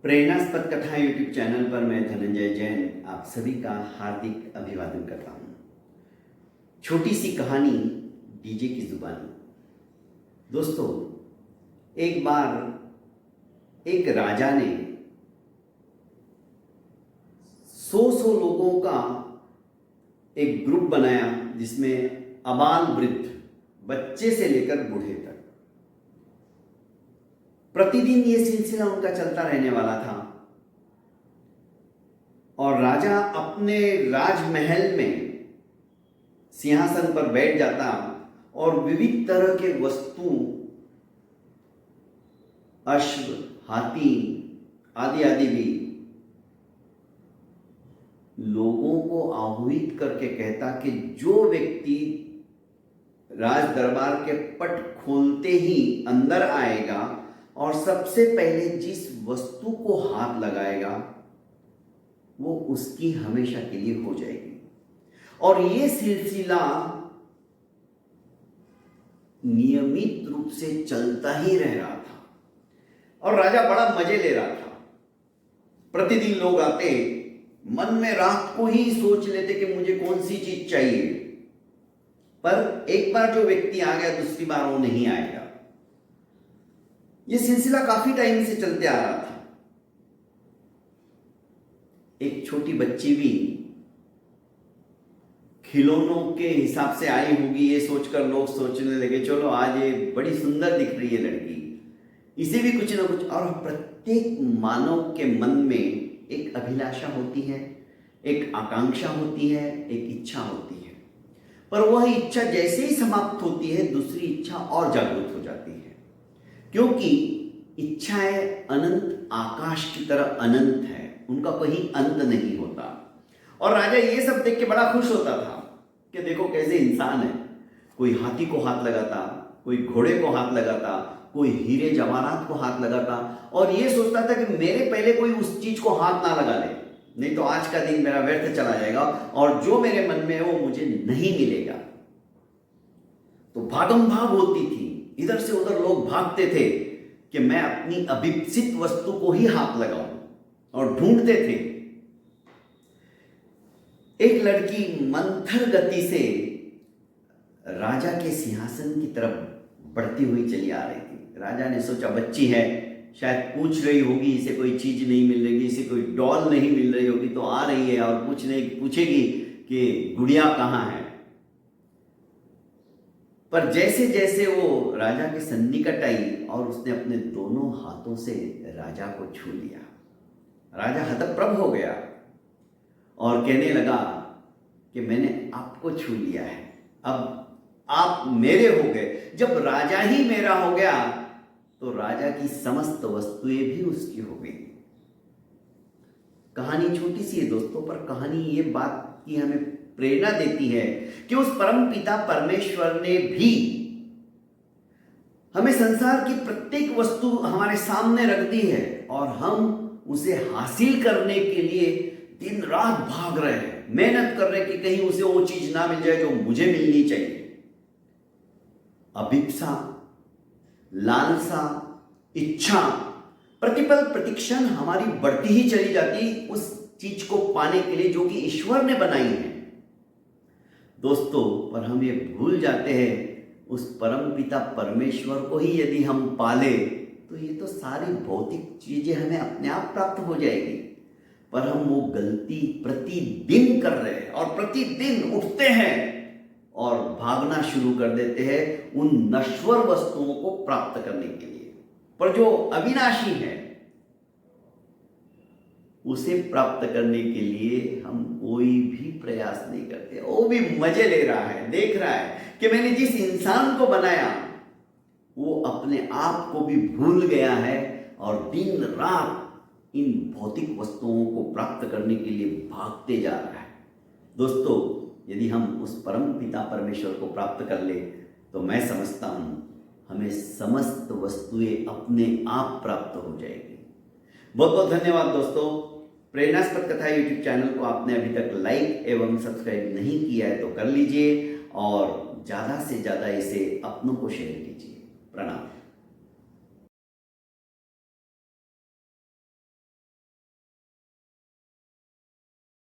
प्रेरणास्पद कथा YouTube channel पर मैं धनंजय जैन आप सभी का हार्दिक अभिवादन करता हूँ। छोटी सी कहानी डीजे की जुबानी। दोस्तों, एक बार एक राजा ने सौ लोगों का एक ग्रुप बनाया जिसमें अबाल वृद्ध, बच्चे से लेकर बूढ़े तक। प्रतिदिन ये सिलसिला उनका चलता रहने वाला था और राजा अपने राजमहल में सिंहासन पर बैठ जाता और विविध तरह के वस्तु, अश्व, हाथी आदि आदि भी लोगों को आह्वान करके कहता कि जो व्यक्ति राज दरबार के पट खोलते ही अंदर आएगा और सबसे पहले जिस वस्तु को हाथ लगाएगा वो उसकी हमेशा के लिए हो जाएगी। और ये सिलसिला नियमित रूप से चलता ही रह रहा था और राजा बड़ा मजे ले रहा था। प्रतिदिन लोग आते, मन में रात को ही सोच लेते कि मुझे कौन सी चीज चाहिए, पर एक बार जो व्यक्ति आ गया दूसरी बार वो नहीं आएगा। यह सिलसिला काफी टाइम से चलते आ रहा था। एक छोटी बच्ची भी खिलौनों के हिसाब से आई होगी, ये सोचकर लोग सोचने लगे चलो आज ये बड़ी सुंदर दिख रही है लड़की, इसे भी कुछ ना कुछ। और प्रत्येक मानव के मन में एक अभिलाषा होती है, एक आकांक्षा होती है, एक इच्छा होती है, पर वह इच्छा जैसे ही समाप्त होती है दूसरी इच्छा और जागृत हो जाती है, क्योंकि इच्छाएं अनंत आकाश की तरह अनंत है, उनका कोई अंत नहीं होता। और राजा ये सब देख के बड़ा खुश होता था कि देखो कैसे इंसान है, कोई हाथी को हाथ लगाता, कोई घोड़े को हाथ लगाता, कोई हीरे जवाहरात को हाथ लगाता और ये सोचता था कि मेरे पहले कोई उस चीज को हाथ ना लगा ले, नहीं तो आज का दिन मेरा व्यर्थ चला जाएगा और जो मेरे मन में है वो मुझे नहीं मिलेगा। तो भागम भाग होती थी, इधर से उधर लोग भागते थे कि मैं अपनी अभिप्सित वस्तु को ही हाथ लगाऊं और ढूंढते थे। एक लड़की मंथर गति से राजा के सिंहासन की तरफ बढ़ती हुई चली आ रही थी। राजा ने सोचा बच्ची है, शायद पूछ रही होगी, इसे कोई चीज नहीं मिल रही, इसे कोई डॉल नहीं मिल रही होगी तो आ रही है और पूछेगी कि गुड़िया कहाँ है। पर जैसे जैसे वो राजा के सन्निकट आई और उसने अपने दोनों हाथों से राजा को छू लिया, राजा हतप्रभ हो गया और कहने लगा कि मैंने आपको छू लिया है, अब आप मेरे हो गए। जब राजा ही मेरा हो गया तो राजा की समस्त वस्तुएं भी उसकी हो गई। कहानी छोटी सी है दोस्तों, पर कहानी ये बात की हमें प्रेरणा देती है कि उस परम पिता परमेश्वर ने भी हमें संसार की प्रत्येक वस्तु हमारे सामने रख दी है और हम उसे हासिल करने के लिए दिन रात भाग रहे हैं, मेहनत कर रहे हैं कि कहीं उसे वो चीज ना मिल जाए जो मुझे मिलनी चाहिए। अभिप्सा, लालसा, इच्छा प्रतिपल प्रतिक्षण हमारी बढ़ती ही चली जाती उस चीज को पाने के लिए जो कि ईश्वर ने बनाई है दोस्तों। पर हम ये भूल जाते हैं उस परम पिता परमेश्वर को ही यदि हम पाले तो ये तो सारी भौतिक चीजें हमें अपने आप प्राप्त हो जाएगी। पर हम वो गलती प्रतिदिन कर रहे हैं और प्रतिदिन उठते हैं और भागना शुरू कर देते हैं उन नश्वर वस्तुओं को प्राप्त करने के लिए। पर जो अविनाशी है उसे प्राप्त करने के लिए हम कोई भी प्रयास नहीं करते। वो भी मजे ले रहा है, देख रहा है कि मैंने जिस इंसान को बनाया वो अपने आप को भी भूल गया है और दिन रात इन भौतिक वस्तुओं को प्राप्त करने के लिए भागते जा रहा है। दोस्तों, यदि हम उस परम पिता परमेश्वर को प्राप्त कर ले तो मैं समझता हूं हमें समस्त वस्तुएं अपने आप प्राप्त हो जाएगी। बहुत बहुत धन्यवाद दोस्तों। प्रेरणास्पद कथा यूट्यूब चैनल को आपने अभी तक लाइक एवं सब्सक्राइब नहीं किया है तो कर लीजिए और ज़्यादा से ज़्यादा इसे अपनों को शेयर कीजिए। प्रणाम।